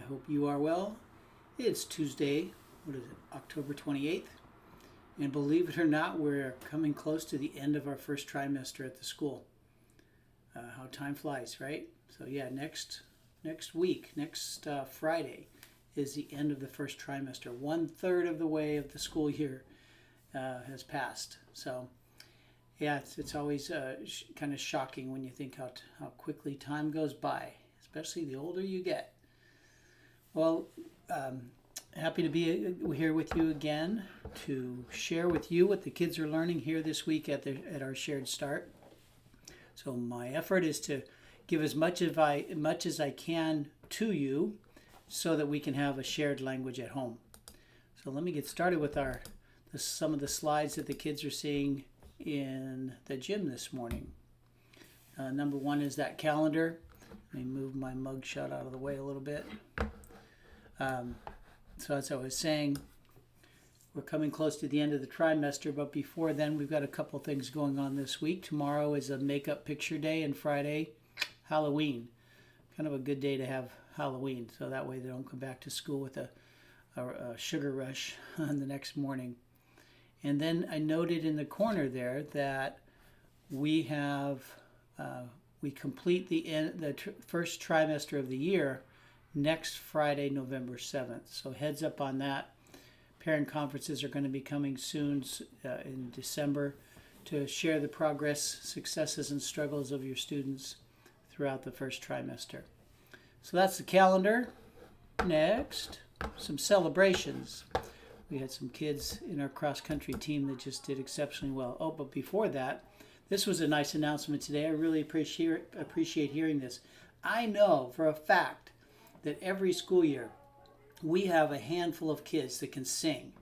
hope you are well. It's Tuesday, October 28th. And believe it or not, we're coming close to the end of our first trimester at the school. How time flies, right? So yeah, next week, next Friday, is the end of the first trimester. 1/3 of the way of the school year has passed. So yeah, it's always kind of shocking when you think how quickly time goes by, especially the older you get. Well, happy to be here with you again to share with you what the kids are learning here this week at our Shared Start. So my effort is to give as much as I can to you so that we can have a shared language at home. So let me get started with some of the slides that the kids are seeing in the gym this morning. Number one is that calendar. Let me move my mug shot out of the way a little bit. So as I was saying, we're coming close to the end of the trimester, but before then we've got a couple things going on this week. Tomorrow is a makeup picture day, and Friday, Halloween. Kind of a good day to have Halloween, so that way they don't come back to school with a sugar rush on the next morning. And then I noted in the corner there that we complete the first trimester of the year next Friday, November 7th. So heads up on that. Parent conferences are going to be coming soon in December to share the progress, successes, and struggles of your students throughout the first trimester. So that's the calendar. Next, some celebrations. We had some kids in our cross-country team that just did exceptionally well. Oh, but before that, this was a nice announcement today. I really appreciate hearing this. I know for a fact that every school year we have a handful of kids that can sing.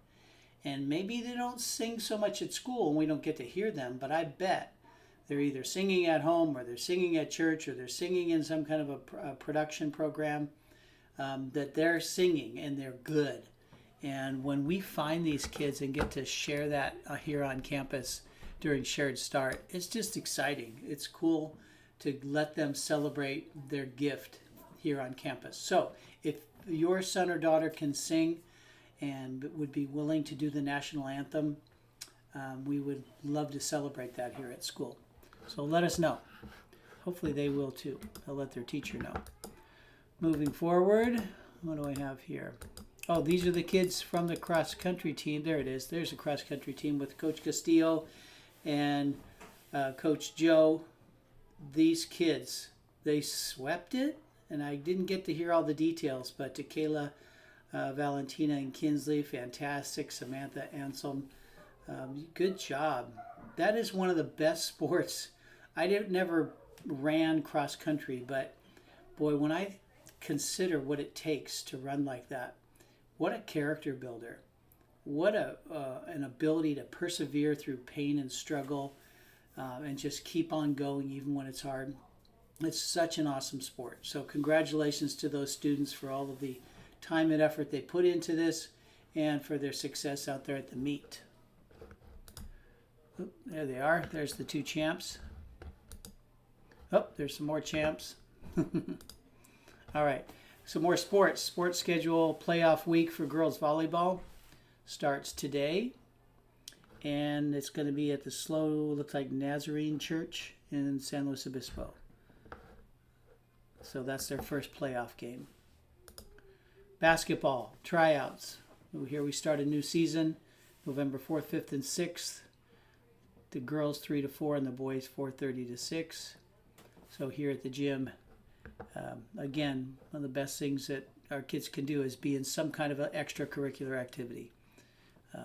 And maybe they don't sing so much at school and we don't get to hear them, but I bet they're either singing at home or they're singing at church or they're singing in some kind of a production program that they're singing and they're good. And when we find these kids and get to share that here on campus during Shared Start, it's just exciting. It's cool to let them celebrate their gift here on campus. So if your son or daughter can sing and would be willing to do the national anthem, we would love to celebrate that here at school. So let us know. Hopefully they will too. They'll let their teacher know. Moving forward, what do I have here? Oh, these are the kids from the cross-country team. There it is. There's a cross-country team with Coach Castillo and Coach Joe. These kids, they swept it, and I didn't get to hear all the details, but to Kayla, Valentina, and Kinsley, fantastic. Samantha Anselm, good job. That is one of the best sports. I never ran cross-country, but boy, when I consider what it takes to run like that, what a character builder. What an ability to persevere through pain and struggle and just keep on going even when it's hard. It's such an awesome sport. So congratulations to those students for all of the time and effort they put into this and for their success out there at the meet. Oop, there they are. There's the two champs. Oh, there's some more champs. All right. Some more sports. Sports schedule playoff week for girls volleyball starts today. And it's going to be at the looks like Nazarene Church in San Luis Obispo. So that's their first playoff game. Basketball, tryouts. Here we start a new season, November 4th, 5th, and 6th. The girls 3 to 4 and the boys 4:30 to 6. So here at the gym, again, one of the best things that our kids can do is be in some kind of an extracurricular activity.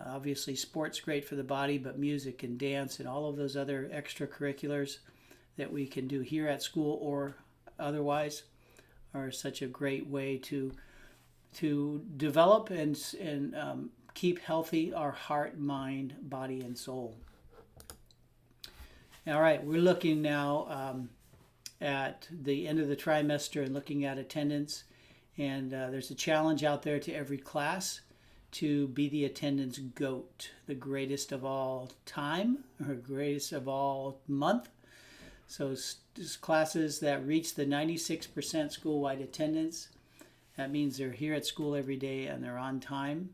Obviously, sport's great for the body, but music and dance and all of those other extracurriculars that we can do here at school or otherwise are such a great way to develop and keep healthy our heart, mind, body, and soul. All right, we're looking now at the end of the trimester and looking at attendance. And there's a challenge out there to every class to be the attendance GOAT, the greatest of all time or greatest of all month. So classes that reach the 96% school-wide attendance that means they're here at school every day and they're on time,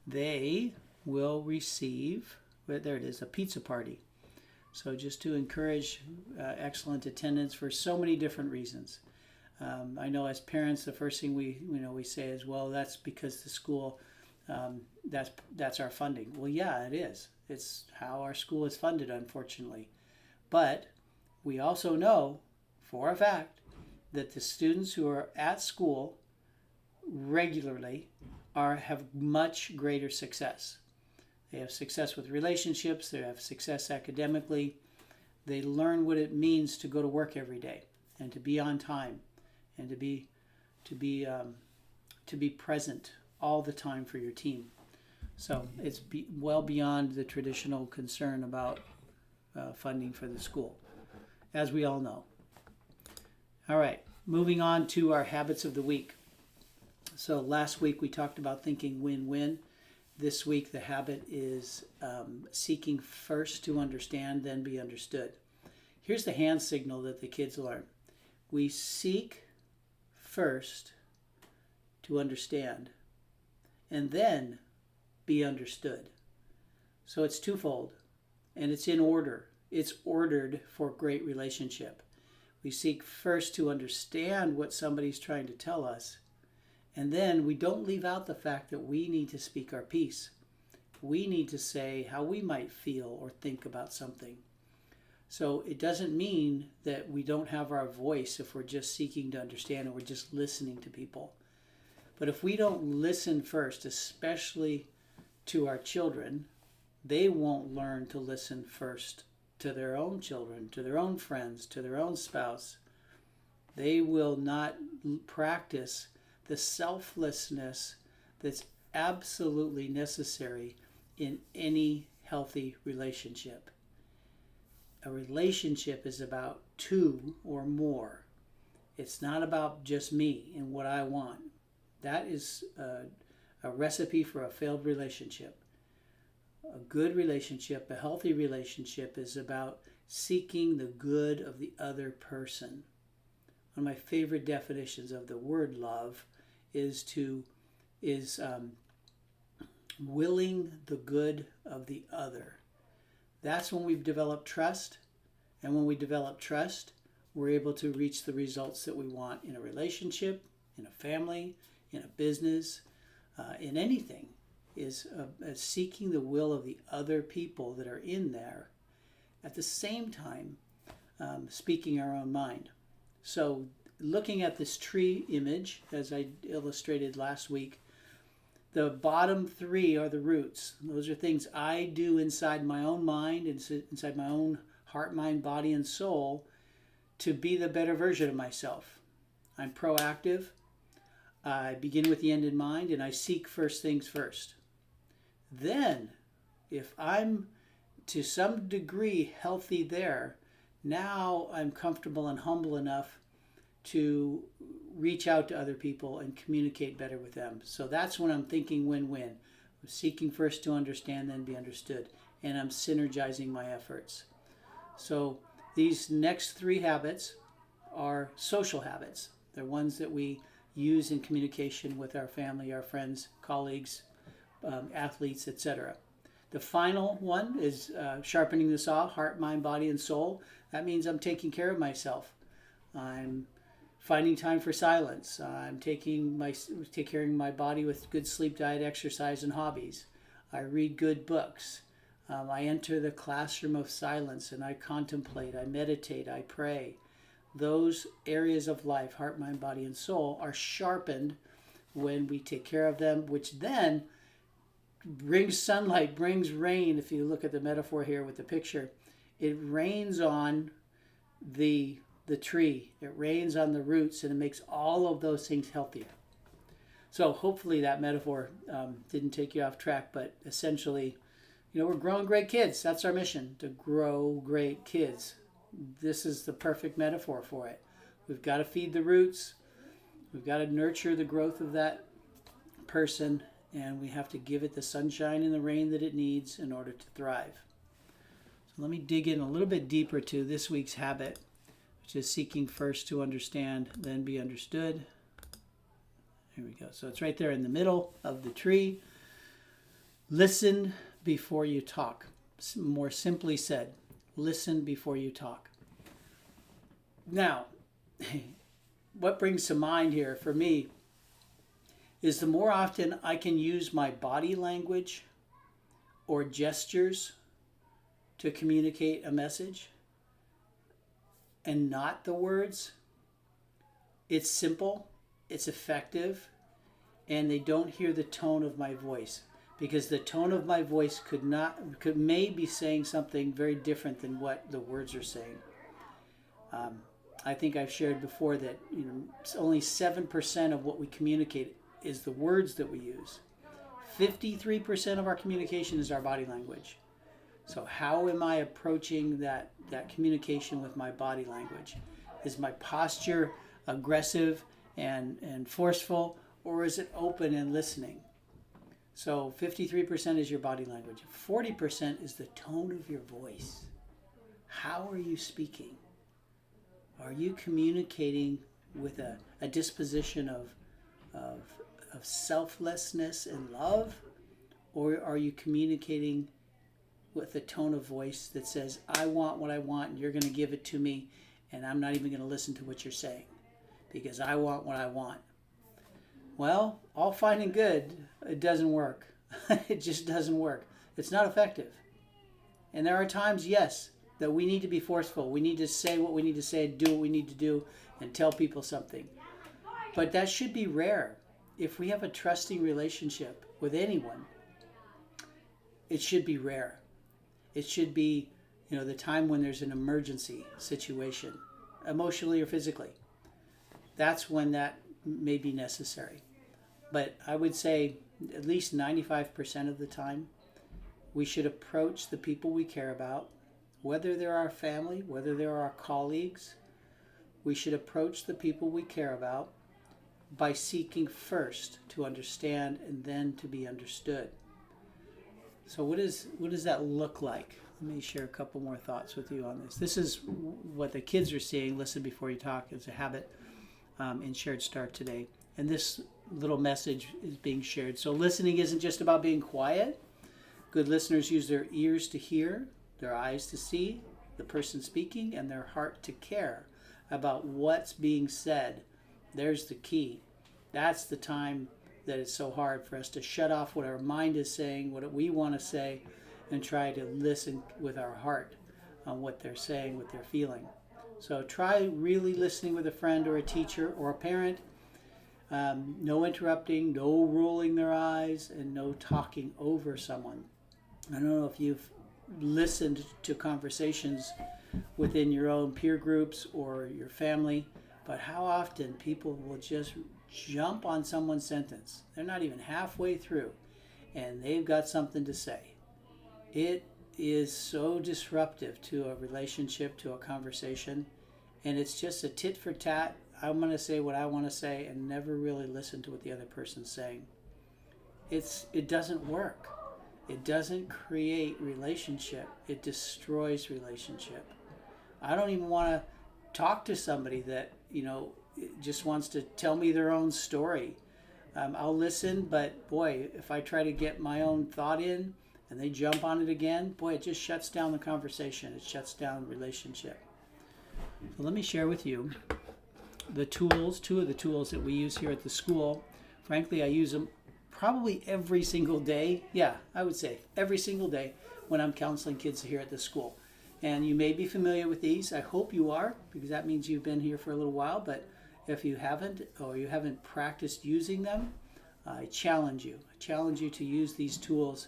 they will receive, there it is, a pizza party. So just to encourage excellent attendance for so many different reasons. I know as parents, the first thing we say is, well, that's because the school, that's our funding. Well, yeah, it is. It's how our school is funded, unfortunately. But we also know for a fact that the students who are at school regularly have much greater success. They have success with relationships. They have success academically. They learn what it means to go to work every day and to be on time and to be present all the time for your team. So it's well beyond the traditional concern about funding for the school, as we all know. All right, moving on to our habits of the week. So last week we talked about thinking win-win. This week the habit is seeking first to understand, then be understood. Here's the hand signal that the kids learn. We seek first to understand, and then be understood. So it's twofold, and it's in order. It's ordered for great relationship. We seek first to understand what somebody's trying to tell us, and then we don't leave out the fact that we need to speak our piece. We need to say how we might feel or think about something. So it doesn't mean that we don't have our voice if we're just seeking to understand and we're just listening to people. But if we don't listen first, especially to our children, they won't learn to listen first to their own children, to their own friends, to their own spouse. They will not practice the selflessness that's absolutely necessary in any healthy relationship. A relationship is about two or more. It's not about just me and what I want. That is a recipe for a failed relationship. A good relationship, a healthy relationship, is about seeking the good of the other person. One of my favorite definitions of the word love is willing the good of the other. That's when we've developed trust, and when we develop trust, we're able to reach the results that we want in a relationship, in a family, in a business, in anything. Is seeking the will of the other people that are in there, at the same time speaking our own mind. So looking at this tree image, as I illustrated last week, the bottom three are the roots. Those are things I do inside my own mind, inside my own heart, mind, body, and soul, to be the better version of myself. I'm proactive. I begin with the end in mind, and I seek first things first. Then, if I'm to some degree healthy there, now I'm comfortable and humble enough to reach out to other people and communicate better with them. So that's when I'm thinking win-win. I'm seeking first to understand, then be understood. And I'm synergizing my efforts. So these next three habits are social habits. They're ones that we use in communication with our family, our friends, colleagues, athletes, etc. The final one is sharpening the saw, heart, mind, body, and soul. That means I'm taking care of myself. I'm finding time for silence. I'm taking care of my body with good sleep, diet, exercise, and hobbies. I read good books. I enter the classroom of silence and I contemplate, I meditate, I pray. Those areas of life, heart, mind, body, and soul, are sharpened when we take care of them, which then brings sunlight, brings rain. If you look at the metaphor here with the picture, it rains on the tree, it rains on the roots, and it makes all of those things healthier. So hopefully that metaphor didn't take you off track, but essentially, we're growing great kids. That's our mission, to grow great kids. This is the perfect metaphor for it. We've got to feed the roots. We've got to nurture the growth of that person, and we have to give it the sunshine and the rain that it needs in order to thrive. So let me dig in a little bit deeper to this week's habit, which is seeking first to understand, then be understood. Here we go. So it's right there in the middle of the tree. Listen before you talk. More simply said, listen before you talk. Now, what brings to mind here for me is the more often I can use my body language or gestures to communicate a message and not the words, it's simple, it's effective, and they don't hear the tone of my voice, because the tone of my voice may be saying something very different than what the words are saying. I think I've shared before that it's only 7% of what we communicate is the words that we use. 53% of our communication is our body language. So how am I approaching that communication with my body language? Is my posture aggressive and forceful, or is it open and listening? So 53% is your body language. 40% is the tone of your voice. How are you speaking? Are you communicating with a disposition of selflessness and love? Or are you communicating with a tone of voice that says, I want what I want and you're going to give it to me, and I'm not even going to listen to what you're saying because I want what I want? Well, all fine and good, it doesn't work. It just doesn't work. It's not effective. And there are times, yes, that we need to be forceful. We need to say what we need to say, do what we need to do, and tell people something. But that should be rare. If we have a trusting relationship with anyone, it should be rare. It should be, the time when there's an emergency situation, emotionally or physically. That's when that may be necessary. But I would say at least 95% of the time, we should approach the people we care about, whether they're our family, whether they're our colleagues. We should approach the people we care about by seeking first to understand and then to be understood. So what does that look like? Let me share a couple more thoughts with you on this. This is what the kids are seeing. Listen before you talk is a habit in Shared Start today. And this little message is being shared. So listening isn't just about being quiet. Good listeners use their ears to hear, their eyes to see the person speaking, and their heart to care about what's being said. There's the key. That's the time that it's so hard for us to shut off what our mind is saying, what we want to say, and try to listen with our heart on what they're saying, what they're feeling. So try really listening with a friend or a teacher or a parent. No interrupting, no rolling their eyes, and no talking over someone. I don't know if you've listened to conversations within your own peer groups or your family, but how often people will just jump on someone's sentence. They're not even halfway through, and they've got something to say. It is so disruptive to a relationship, to a conversation, and it's just a tit for tat. I'm going to say what I want to say and never really listen to what the other person's saying. It doesn't work. It doesn't create relationship. It destroys relationship. I don't even want to talk to somebody that, just wants to tell me their own story. I'll listen, but boy, if I try to get my own thought in and they jump on it again, boy, it just shuts down the conversation. It shuts down relationship. So let me share with you two of the tools that we use here at the school. Frankly, I use them probably every single day. Yeah, I would say every single day when I'm counseling kids here at the school. And you may be familiar with these. I hope you are, because that means you've been here for a little while. But if you haven't, or you haven't practiced using them, I challenge you. I challenge you to use these tools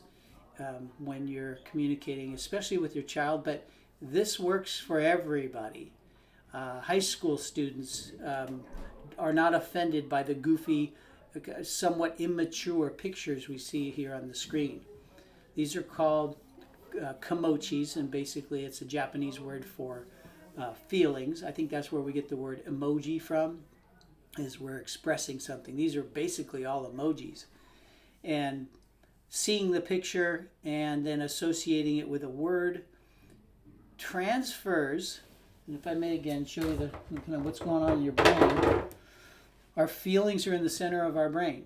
when you're communicating, especially with your child. But this works for everybody. High school students are not offended by the goofy, somewhat immature pictures we see here on the screen. These are called kamochis, and basically it's a Japanese word for feelings. I think that's where we get the word emoji from, is we're expressing something. These are basically all emojis. And seeing the picture and then associating it with a word transfers, and if I may again show you what's going on in your brain. Our feelings are in the center of our brain.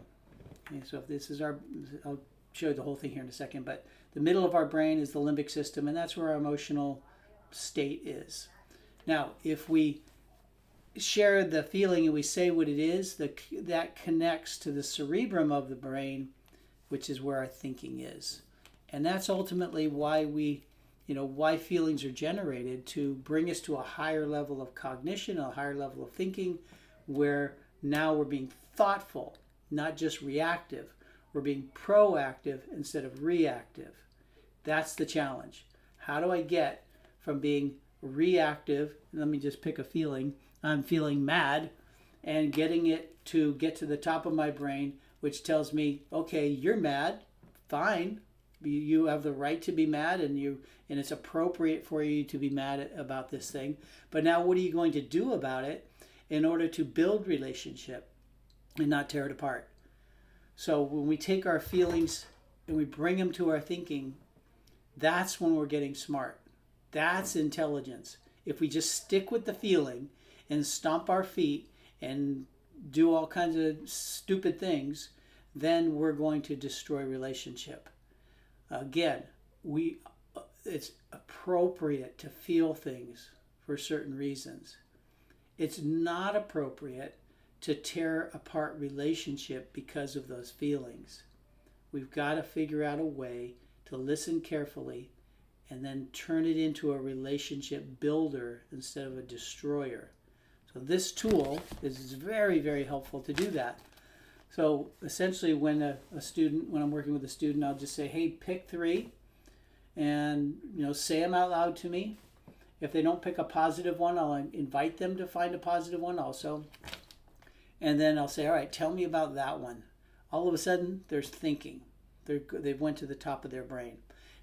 Okay, so if this is I'll show you the whole thing here in a second, but the middle of our brain is the limbic system, and that's where our emotional state is. Now, if we share the feeling and we say what it is, that connects to the cerebrum of the brain, which is where our thinking is. And that's ultimately why why feelings are generated, to bring us to a higher level of cognition, a higher level of thinking, where now we're being thoughtful, not just reactive. We're being proactive instead of reactive. That's the challenge. How do I get from being reactive, let me just pick a feeling, I'm feeling mad, and getting it to get to the top of my brain, which tells me, okay, you're mad, fine. You have the right to be mad, and it's appropriate for you to be mad about this thing. But now what are you going to do about it in order to build relationship and not tear it apart? So when we take our feelings and we bring them to our thinking, that's when we're getting smart. That's intelligence. If we just stick with the feeling and stomp our feet and do all kinds of stupid things, then we're going to destroy relationship. Again, it's appropriate to feel things for certain reasons. It's not appropriate to tear apart relationship because of those feelings. We've got to figure out a way to listen carefully and then turn it into a relationship builder instead of a destroyer. So this tool is very, very helpful to do that. So essentially when when I'm working with a student, I'll just say, hey, pick 3 and say them out loud to me. If they don't pick a positive one, I'll invite them to find a positive one also. And then I'll say, all right, tell me about that one. All of a sudden, there's thinking. They've went to the top of their brain.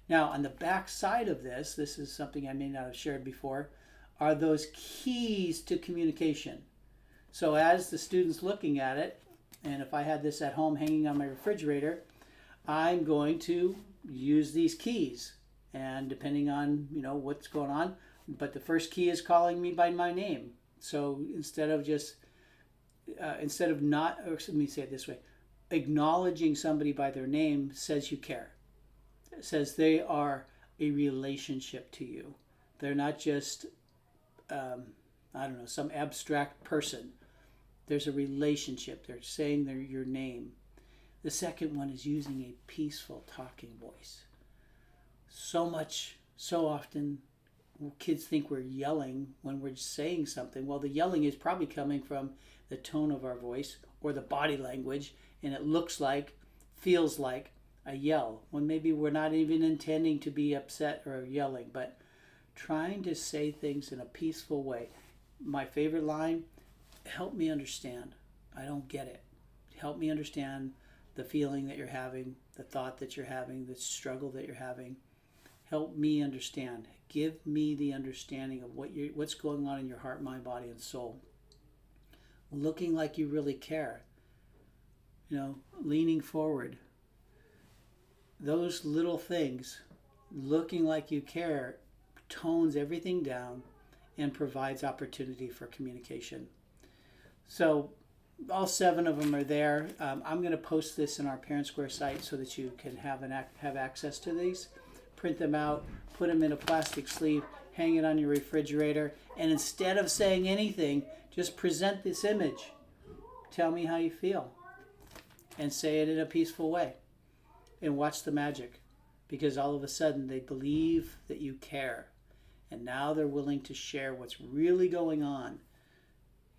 Now, on the back side of this is something I may not have shared before, are those keys to communication. So as the student's looking at it, and if I had this at home hanging on my refrigerator, I'm going to use these keys. And depending on, what's going on, but the first key is calling me by my name. So instead of not, or let me say it this way, acknowledging somebody by their name says you care. It says they are a relationship to you. They're not just, some abstract person. There's a relationship. They're saying your name. The second one is using a peaceful talking voice. So often, kids think we're yelling when we're saying something. Well, the yelling is probably coming from the tone of our voice or the body language, and it feels like a yell, when maybe we're not even intending to be upset or yelling, but trying to say things in a peaceful way. My favorite line, help me understand. I don't get it. Help me understand the feeling that you're having, the thought that you're having, the struggle that you're having. Help me understand. Give me the understanding of what's going on in your heart, mind, body, and soul. Looking like you really care. Leaning forward. Those little things, looking like you care, tones everything down and provides opportunity for communication. So all 7 of them are there. I'm going to post this in our Parent Square site so that you can have access to these. Print them out, put them in a plastic sleeve, hang it on your refrigerator, and instead of saying anything, just present this image. Tell me how you feel. And say it in a peaceful way. And watch the magic. Because all of a sudden they believe that you care. And now they're willing to share what's really going on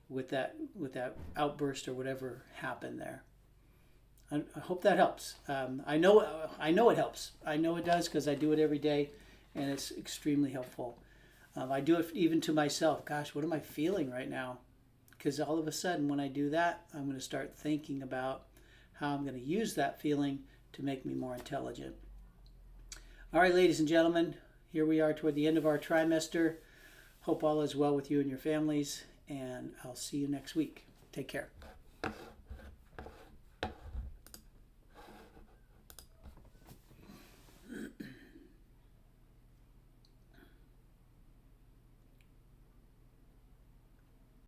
with that outburst or whatever happened there. I hope that helps. I know it helps. I know it does because I do it every day, and it's extremely helpful. I do it even to myself. Gosh, what am I feeling right now? Because all of a sudden when I do that, I'm going to start thinking about how I'm going to use that feeling to make me more intelligent. All right, ladies and gentlemen, here we are toward the end of our trimester. Hope all is well with you and your families, and I'll see you next week. Take care.